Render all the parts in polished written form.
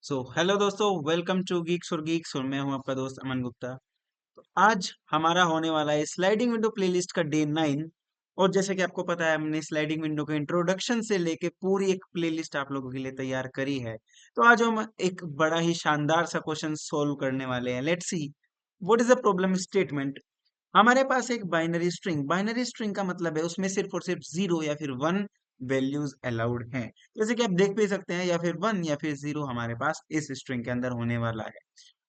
Hello दोस्तों, welcome to Geeks और Geeks और मैं हूं आपका दोस्त अमन गुप्ता। तो आज हमारा होने वाला है स्लाइडिंग विंडो प्लेलिस्ट का डे 9। और जैसे कि आपको पता है, हमने स्लाइडिंग विंडो के इंट्रोडक्शन से लेके पूरी एक प्लेलिस्ट आप लोगों के लिए तैयार करी है। तो आज हम एक बड़ा ही शानदार सा क्वेश्चन सोल्व करने वाले हैं। Let's see what is the problem statement. हमारे पास एक बाइनरी स्ट्रिंग का मतलब है उसमें सिर्फ और सिर्फ जीरो या फिर वन वैल्यूज अलाउड हैं। जैसे कि आप देख भी सकते हैं, या फिर वन या फिर जीरो हमारे पास इस स्ट्रिंग के अंदर होने वाला है।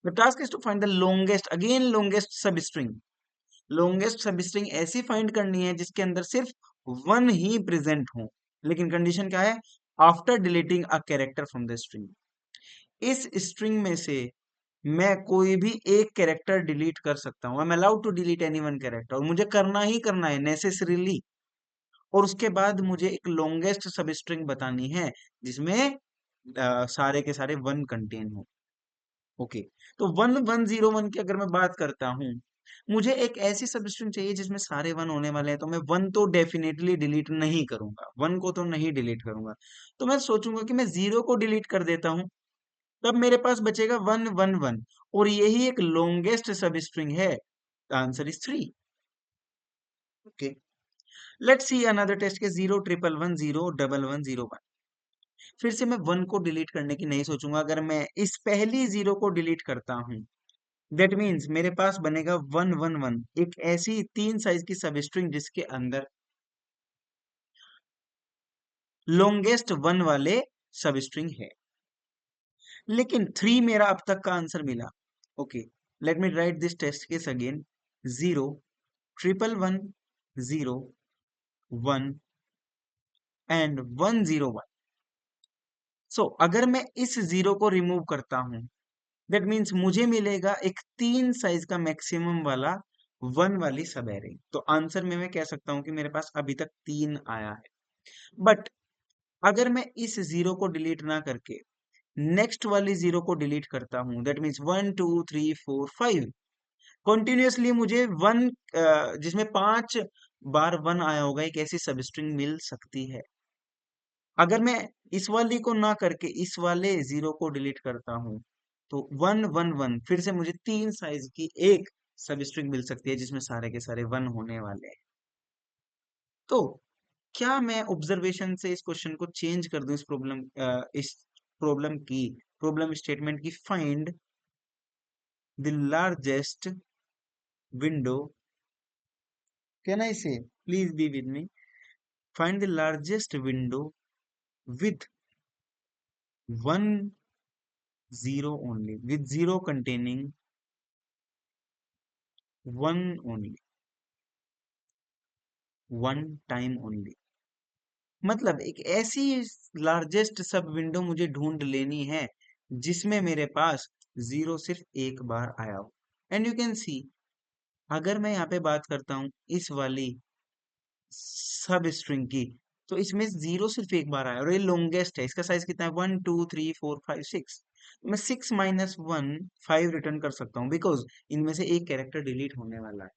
The task is to find the longest substring. Longest substring ऐसी फाइंड करनी है जिसके अंदर सिर्फ वन ही प्रेजेंट हो। लेकिन कंडीशन क्या है? After deleting a character from the string. इस स्ट्रिंग में से मैं कोई भी एक कैरेक्टर डिलीट कर सकता हूं। I am allowed to delete any one character, और मुझे करना ही करना है नेसेसरीली। और उसके बाद मुझे एक लॉन्गेस्ट सब स्ट्रिंग बतानी है जिसमें सारे के सारे वन कंटेन हो। ओके, तो 1101 की अगर मैं बात करता हूं, मुझे एक ऐसी सब स्ट्रिंग चाहिए जिसमें सारे वन होने वाले हैं। तो मैं वन तो डेफिनेटली डिलीट नहीं करूंगा, वन को तो नहीं डिलीट करूंगा। तो मैं सोचूंगा कि मैं जीरो को डिलीट कर देता हूं, तब मेरे पास बचेगा 111। और यही एक लॉन्गेस्ट सब स्ट्रिंग है। Answer is 3। Okay, let's see another test के 011101101। फिर से मैं वन को डिलीट करने की नहीं सोचूंगा। अगर मैं इस पहली जीरो को डिलीट करता हूं, दैट मीन्स मेरे पास बनेगा 111, एक ऐसी तीन साइज की सब स्ट्रिंग जिसके अंदर लॉन्गेस्ट वन वाले सब स्ट्रिंग है। लेकिन थ्री मेरा अब तक का आंसर मिला। Okay, let me write this test case again. 01110 1 and 101। So अगर मैं इस जीरो को रिमूव करता हूं, दैट मीन्स मुझे मिलेगा एक तीन साइज का मैक्सिमम वाला वन वाली सब एरे। तो आंसर में मैं कह सकता हूं कि मेरे पास अभी तक तीन आया है। बट अगर मैं इस जीरो को डिलीट ना करके नेक्स्ट वाली जीरो को डिलीट करता हूं, दैट मीन्स 1 2 3 4 5, कंटिन्यूअसली मुझे वन, जिसमें पांच बार वन आया होगा, एक ऐसी सब स्ट्रिंग मिल सकती है। अगर मैं इस वाली को ना करके इस वाले जीरो को डिलीट करता हूं, तो 111 फिर से मुझे तीन साइज की एक सब स्ट्रिंग मिल सकती है जिसमें सारे के सारे वन होने वाले हैं। तो क्या मैं ऑब्जर्वेशन से इस क्वेश्चन को चेंज कर दूं? इस प्रॉब्लम स्टेटमेंट की find the largest window, can I say, please be with me, find the largest window with one zero only, with zero containing one only, one time only. मतलब एक ऐसी largest सब window मुझे ढूंढ लेनी है जिसमें मेरे पास जीरो सिर्फ एक बार आया हो। एंड यू कैन सी, अगर मैं यहाँ पे बात करता हूँ इस वाली सब स्ट्रिंग की, तो इसमें जीरो सिर्फ एक बार आया और ये लॉन्गेस्ट है। इसका साइज कितना है? 1 2 3 4 5 6। मैं 6 - 1 5 रिटर्न कर सकता हूँ, बिकॉज इनमें से एक कैरेक्टर डिलीट होने वाला है।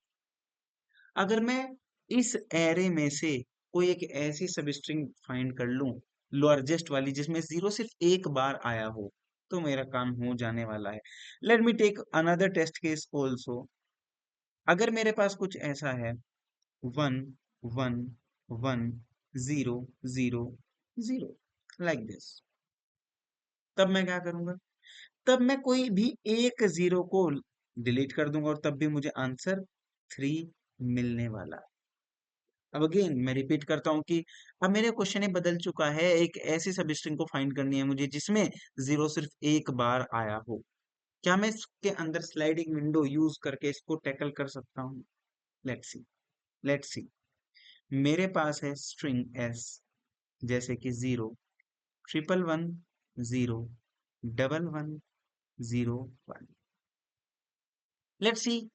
अगर मैं इस एरे में से कोई एक ऐसी सब स्ट्रिंग फाइंड कर लूं, लार्जेस्ट वाली, जिसमें जीरो सिर्फ एक बार आया हो, तो मेरा काम हो जाने वाला है। Let me take another test case also. अगर मेरे पास कुछ ऐसा है, 1 1 1 0 0 लाइक दिस, तब मैं क्या करूंगा? तब मैं कोई भी एक जीरो को डिलीट कर दूंगा और तब भी मुझे आंसर 3 मिलने वाला है। अब अगेन मैं रिपीट करता हूँ कि अब मेरे क्वेश्चन ये बदल चुका है। एक ऐसी सब स्ट्रिंग को फाइंड करनी है मुझे जिसमें जीरो सिर्फ एक बार आया हो। क्या मैं इसके अंदर स्लाइडिंग विंडो यूज करके इसको टैकल कर सकता हूँ? Let's see, let's see. मेरे पास है स्ट्रिंग एस, जैसे कि 0 1 1 0 1 1 लेट्स सी।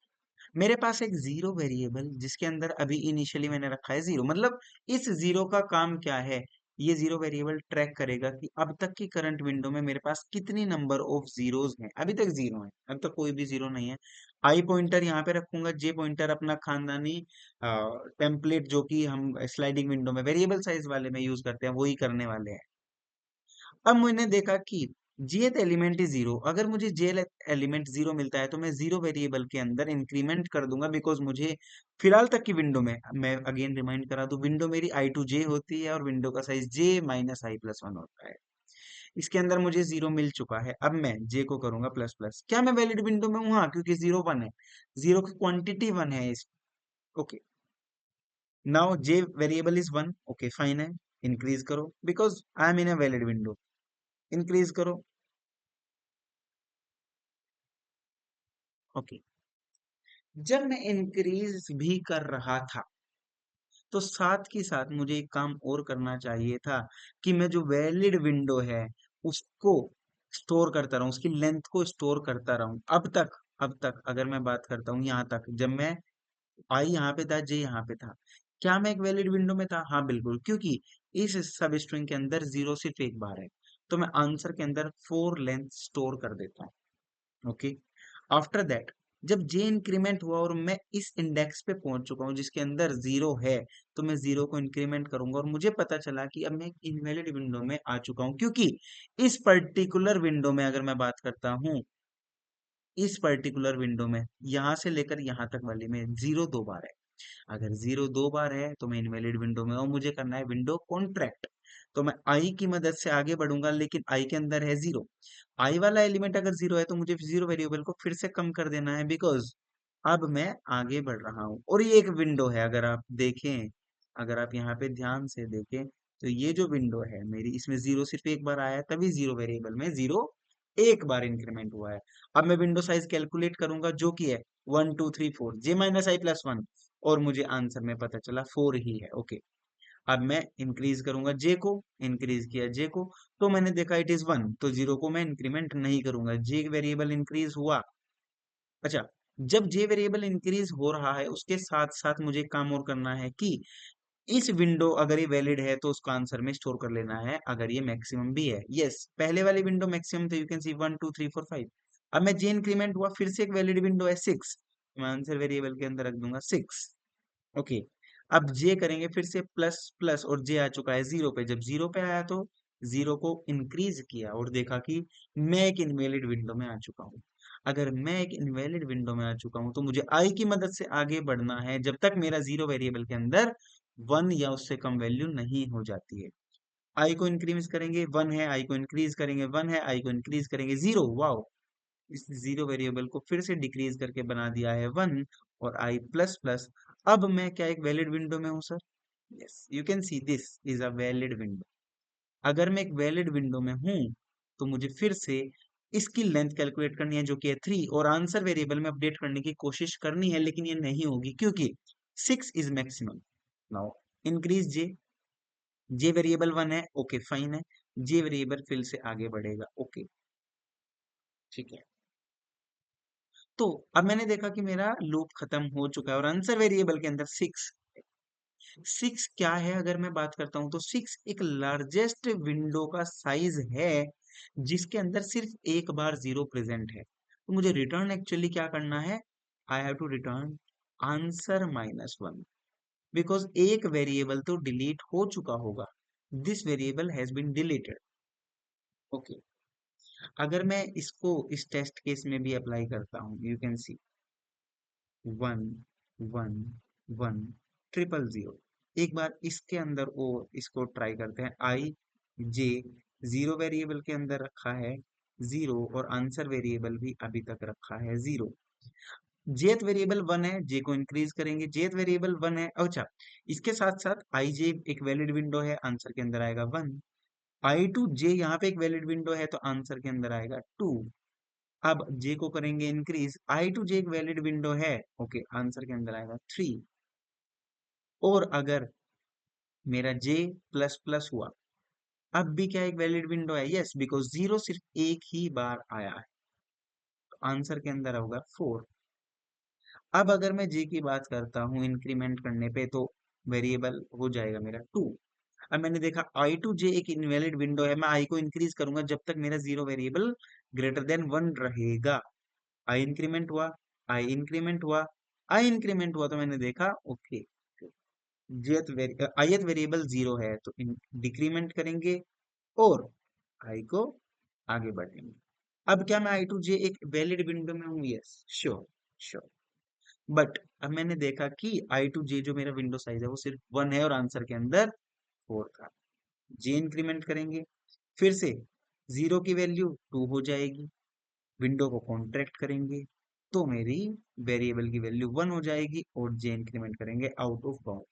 मेरे पास एक जीरो वेरिएबल जिसके अंदर अभी इनिशियली मैंने रखा है जीरो। मतलब इस जीरो का काम क्या है? ये जीरो वेरिएबल ट्रैक करेगा कि अब तक की करंट विंडो में मेरे पास कितनी नंबर ऑफ जीरोज हैं। अभी तक जीरो है, अब तक कोई भी जीरो नहीं है। आई पॉइंटर यहाँ पे रखूंगा, जे पॉइंटर अपना खानदानी टेम्पलेट जो कि हम स्लाइडिंग विंडो में वेरिएबल साइज वाले में यूज करते हैं, वही करने वाले हैं। अब मैंने देखा कि jth एलिमेंट इज जीरो। अगर मुझे जे एलिमेंट जीरो मिलता है तो मैं जीरो वेरिएबल के अंदर इंक्रीमेंट कर दूंगा, बिकॉज मुझे फिलहाल तक की विंडो में, मैं अगेन रिमाइंड करा दूं, विंडो मेरी आई टू जे होती है और विंडो का साइज जे माइनस आई प्लस वन होता है। इसके अंदर मुझे जीरो मिल चुका है, अब मैं जे को करूंगा प्लस प्लस। क्या मैं वैलिड विंडो में हूँ? हाँ, क्योंकि जीरो वन है, जीरो की क्वांटिटी वन है इस। Okay, now J variable is one. Okay fine है, इंक्रीज करो because I am in a valid window. Increase करो। ओके, जब मैं इंक्रीज भी कर रहा था तो साथ के साथ मुझे एक काम और करना चाहिए था कि मैं जो वैलिड विंडो है उसको स्टोर करता रहूं, उसकी लेंथ को स्टोर करता रहूं। अब तक अगर मैं बात करता हूँ यहाँ तक, जब मैं आई यहाँ पे था, जे यहाँ पे था, क्या मैं एक वैलिड विंडो में था? हाँ बिल्कुल, क्योंकि इस सब स्ट्रिंग के अंदर जीरो सिर्फ एक बार है, तो मैं आंसर के अंदर फोर लेंथ स्टोर कर देता हूँ। ओके, आफ्टर दैट जब जे इंक्रीमेंट हुआ और मैं इस इंडेक्स पे पहुंच चुका हूं जिसके अंदर जीरो है, तो मैं जीरो को इंक्रीमेंट करूंगा और मुझे पता चला कि अब मैं एक इनवैलिड विंडो में आ चुका हूं, क्योंकि इस पर्टिकुलर विंडो में अगर मैं बात करता हूं, इस पर्टिकुलर विंडो में यहां से लेकर यहां तक वाली में जीरो दो बार है। अगर जीरो दो बार है तो मैं इनवैलिड विंडो में हूं, मुझे करना है विंडो कॉन्ट्रैक्ट। तो मैं आई की मदद से आगे बढ़ूंगा, लेकिन आई के अंदर है जीरो। आई वाला एलिमेंट अगर जीरो है तो मुझे जीरो वेरिएबल को फिर से कम कर देना है, बिकॉज अब मैं आगे बढ़ रहा हूं। और ये एक विंडो है, अगर आप देखें, अगर आप यहाँ पे ध्यान से देखें, तो ये जो विंडो है मेरी, इसमें जीरो सिर्फ एक बार आया है, तभी जीरो वेरिएबल में जीरो एक बार इंक्रीमेंट हुआ है। अब मैं विंडो साइज कैलकुलेट करूंगा जो कि है वन टू थ्री फोर, जे माइनस आई प्लस वन, और मुझे आंसर में पता चला फोर ही है। ओके, अब मैं इंक्रीज करूंगा जे को, इंक्रीज किया जे को, तो मैंने देखा इट इज वन, तो जीरो को मैं इंक्रीमेंट नहीं करूंगा, जे वेरिएबल इंक्रीज हुआ। अच्छा, जब जे वेरिएबल इंक्रीज हो रहा है उसके साथ साथ मुझे एक काम और करना है कि इस विंडो अगर ये वैलिड है तो उसको आंसर में स्टोर कर लेना है, अगर ये मैक्सिमम भी है। यस, पहले वाली विंडो मैक्सिमम थे, you can see one two three four five. अब मैं जे इंक्रीमेंट हुआ, फिर से एक वैलिड विंडो है सिक्स, मैं आंसर वेरिएबल के अंदर रख दूंगा सिक्स। ओके, अब जे करेंगे फिर से प्लस प्लस, और जे आ चुका है जीरो पे। जब जीरो पे आया तो जीरो को इंक्रीज किया और देखा कि मैं एक इनवैलिड विंडो में आ चुका हूँ। अगर मैं एक इनवैलिड विंडो में आ चुका हूँ तो मुझे आई की मदद से आगे बढ़ना है जब तक मेरा जीरो वेरिएबल के अंदर वन या उससे कम वैल्यू नहीं हो जाती है। आई को इंक्रीज करेंगे, वन है, आई को इंक्रीज करेंगे, वन है, आई को इंक्रीज करेंगे, जीरो। वाओ, इस जीरो वेरिएबल को फिर से डिक्रीज करके बना दिया है वन, और आई प्लस प्लस। अब मैं क्या एक वैलिड विंडो में हूं sir? Yes, you can see this is a valid window. अगर मैं एक वैलिड विंडो में हूं तो मुझे फिर से इसकी लेंथ कैलकुलेट करनी है जो कि है थ्री, और आंसर वेरिएबल में अपडेट करने की कोशिश करनी है, लेकिन ये नहीं होगी क्योंकि six is maximum. Now increase J, J variable one है, ओके फाइन है, जे वेरिएबल फिर से आगे बढ़ेगा। ओके, ठीक है। तो अब मैंने देखा कि मेरा लूप खत्म हो चुका है और आंसर वेरिएबल के अंदर सिक्स। सिक्स क्या है अगर मैं बात करता हूं तो सिक्स एक लार्जेस्ट विंडो का साइज है जिसके अंदर सिर्फ एक बार जीरो प्रेजेंट है। तो मुझे रिटर्न एक्चुअली क्या करना है? I have to return answer minus one, because एक वेरिएबल तो डिलीट हो चुका होगा, this variable has been deleted. Okay, अगर मैं इसको इस टेस्ट केस में भी अप्लाई करता हूँ, you can see one one one triple zero. एक बार इसके अंदर वो इसको ट्राई करते हैं। आई जे जीरो वेरिएबल के अंदर रखा है जीरो, और आंसर वेरिएबल भी अभी तक रखा है जीरो। जेथ वेरिएबल वन है, जे को इंक्रीज करेंगे, जेथ वेरिएबल वन है। अच्छा, इसके साथ साथ आई जे एक वैलिड विंडो है, आंसर के अंदर आएगा वन। आई टू जे यहाँ पे एक वैलिड विंडो है तो आंसर के अंदर आएगा टू। अब जे को करेंगे इंक्रीज, आई टू जे एक वैलिड विंडो है, ओके, आंसर के अंदर आएगा थ्री। और अगर मेरा जे प्लस प्लस हुआ, अब भी क्या एक वैलिड विंडो है? यस, बिकॉज जीरो सिर्फ एक ही बार आया है, तो आंसर के अंदर होगा फोर। अब अगर मैं जे की बात करता हूँ इंक्रीमेंट करने पे तो वेरिएबल हो जाएगा मेरा टू। अब मैंने देखा आई टू जे एक इनवैलिड विंडो है, मैं आई को इंक्रीज करूंगा जब तक मेरा zero variable greater than one रहेगा। आई इंक्रीमेंट हुआ, आई इंक्रीमेंट हुआ, आई इंक्रीमेंट हुआ, तो मैंने देखा ओके ith वेरिएबल जीरो है तो डिक्रीमेंट करेंगे और आई को आगे बढ़ेंगे। अब क्या मैं आई टू जे एक वैलिड विंडो में हूँ? Yes, sure sure. बट अब मैंने देखा कि आई टू जे जो मेरा विंडो साइज है वो सिर्फ 1 है और आंसर के अंदर 4 था। जे इंक्रीमेंट करेंगे, फिर से 0 की वैल्यू 2 हो जाएगी, विंडो को कॉन्ट्रैक्ट करेंगे तो मेरी वेरिएबल की वैल्यू 1 हो जाएगी और जे इंक्रीमेंट करेंगे आउट ऑफ बाउंड।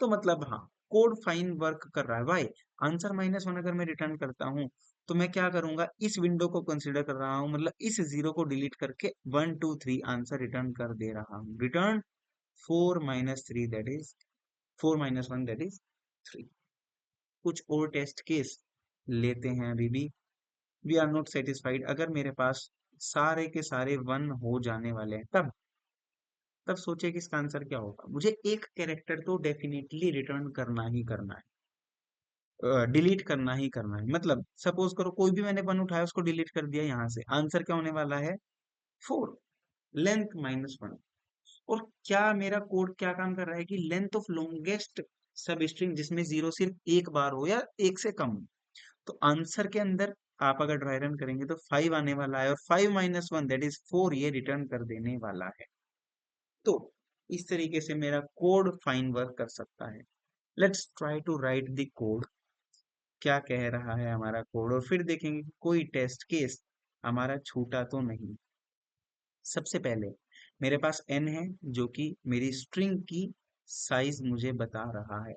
तो मतलब हाँ, कोड फाइन वर्क कर रहा है। वाई? आंसर -1 अगर मैं रिटर्न करता हूँ तो मैं क्या करूंगा, इस विंडो को कंसिडर कर रहा हूँ, मतलब इस 0 को डिलीट करके 1 2 3 आंसर रिटर्न कर दे रहा हूँ। Return 4 minus 3 that is 4 minus 1 that is 3। कुछ और टेस्ट केस लेते हैं अभी भी। We are not satisfied. अगर मेरे पास सारे के सारे 1 हो जाने वाले हैं, तब तब सोचे कि इसका आंसर क्या होगा। मुझे एक कैरेक्टर तो डेफिनेटली रिटर्न करना ही करना है, डिलीट करना ही करना है। मतलब सपोज करो कोई भी मैंने 1 उठाया उसको डिलीट कर दिया, यहाँ से आंसर क्या होने वाला है? 4, लेंथ -1। और क्या मेरा कोड क्या काम कर रहा है कि लेंथ ऑफ लॉन्गेस्ट सब स्ट्रिंग जिसमें 0 सिर्फ एक बार हो या एक से कम हो। तो आंसर के अंदर आप अगर ड्राई रन करेंगे तो 5 आने वाला है और 5 माइनस 1 दैट इज 4 ये रिटर्न कर देने वाला है। तो इस तरीके से मेरा कोड फाइन वर्क कर सकता है। Let's try to write the code. क्या कह रहा है हमारा कोड, और फिर देखेंगे कि कोई टेस्ट केस हमारा छूटा तो नहीं। सबसे पहले मेरे पास n है जो कि मेरी स्ट्रिंग की साइज मुझे बता रहा है।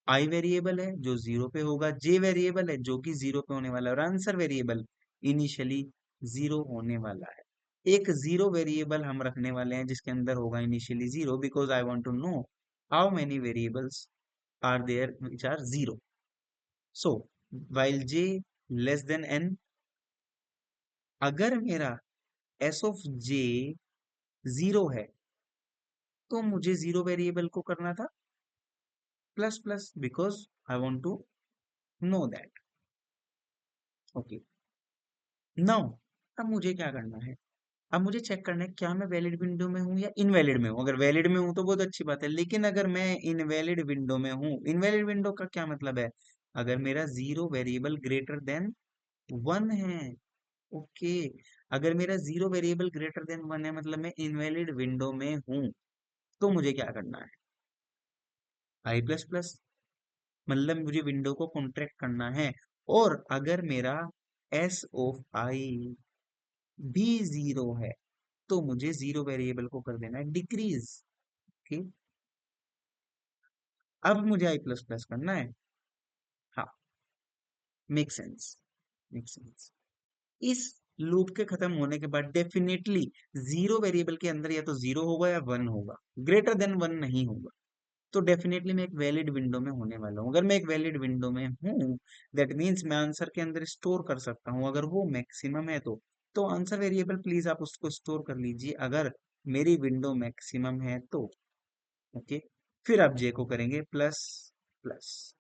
आई वेरिएबल है जो 0 पे होगा, जे वेरिएबल है जो कि 0 पे होने वाला है और आंसर वेरिएबल इनिशियली 0 होने वाला है। एक 0 वेरिएबल हम रखने वाले हैं जिसके अंदर होगा initially 0, because I want to know how many variables are there which are 0। So while j less than n, अगर मेरा s ऑफ j 0 है तो मुझे 0 वेरिएबल को करना था plus plus, because I want to know that. Okay, now अब मुझे क्या करना है? अब मुझे चेक करना है क्या मैं वैलिड विंडो में हूँ या इनवैलिड में हूँ। अगर वैलिड में हूँ तो बहुत अच्छी बात है, लेकिन अगर मैं इनवैलिड विंडो में हूँ, इनवैलिड विंडो का क्या मतलब है? अगर मेरा 0 वेरिएबल ग्रेटर देन 1 है। ओके, अगर मेरा 0 वेरिएबल ग्रेटर देन 1 है मतलब मैं इनवैलिड विंडो में हूँ। तो मुझे क्या करना है? आई प्लस प्लस, मतलब मुझे विंडो को कॉन्ट्रैक्ट करना है। और अगर मेरा एस ऑफ आई भी 0 है तो मुझे 0 वेरिएबल को कर देना है डिक्रीज। ठीक, अब मुझे आई प्लस प्लस करना है। हाँ, मेक सेंस, मेक सेंस। इस लूप के खत्म होने के बाद डेफिनेटली 0 वेरिएबल के अंदर या तो 0 होगा या 1 होगा, ग्रेटर देन 1 नहीं होगा। तो डेफिनेटली मैं एक वैलिड विंडो में होने वाला हूँ। अगर मैं एक वैलिड विंडो में हूँ दैट मीन्स मैं आंसर के अंदर स्टोर कर सकता हूँ। अगर वो मैक्सिमम है तो आंसर वेरिएबल प्लीज आप उसको स्टोर कर लीजिए, अगर मेरी विंडो मैक्सिमम है तो। ओके, फिर आप जे को करेंगे प्लस प्लस।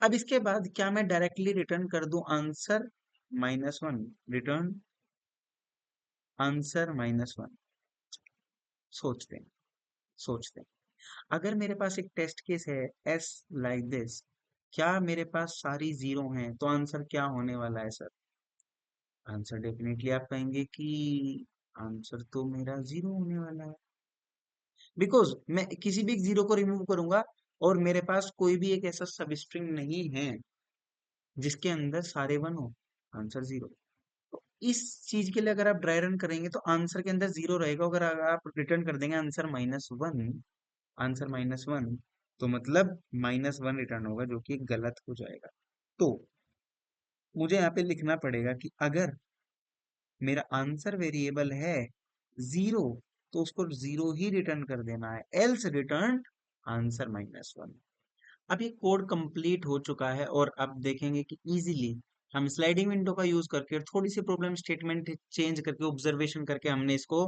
अब इसके बाद क्या मैं डायरेक्टली रिटर्न कर दूं आंसर -1? Return answer -1। सोचते हैं, सोचते हैं। अगर मेरे पास एक टेस्ट केस है एस लाइक दिस, क्या मेरे पास सारी 0 हैं तो आंसर क्या होने वाला है सर? आंसर डेफिनेटली आप कहेंगे कि आंसर तो मेरा 0 होने वाला है, बिकॉज मैं किसी भी एक 0 को रिमूव करूंगा और मेरे पास कोई भी एक ऐसा सब स्ट्रिंग नहीं है जिसके अंदर सारे 1 हो। आंसर 0। तो इस चीज के लिए अगर आप ड्राई रन करेंगे तो आंसर के अंदर 0 रहेगा। अगर आप रिटर्न कर देंगे आंसर -1, आंसर -1, तो मतलब -1 रिटर्न होगा जो कि गलत हो जाएगा। तो मुझे यहाँ पे लिखना पड़ेगा कि अगर मेरा आंसर वेरिएबल है 0 तो उसको 0 ही रिटर्न कर देना है, एल्स रिटर्न आंसर -1। अब ये कोड कंप्लीट हो चुका है और अब देखेंगे कि इजीली हम स्लाइडिंग विंडो का यूज करके और थोड़ी सी प्रॉब्लम स्टेटमेंट चेंज करके ऑब्जर्वेशन करके हमने इसको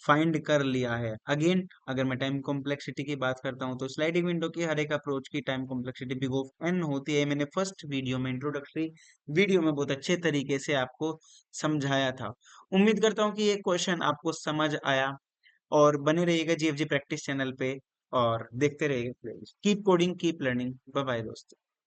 फाइंड कर लिया है। अगेन अगर मैं टाइम कॉम्प्लेक्सिटी की बात करता हूं तो स्लाइडिंग विंडो की हर एक अप्रोच की time complexity big of N होती है। मैंने फर्स्ट वीडियो में इंट्रोडक्टरी वीडियो में बहुत अच्छे तरीके से आपको समझाया था। उम्मीद करता हूँ कि ये क्वेश्चन आपको समझ आया और बने रहिएगा जीएफजी प्रैक्टिस चैनल पे और देखते रहिएगा। Keep coding keep learning. Bye bye दोस्तों।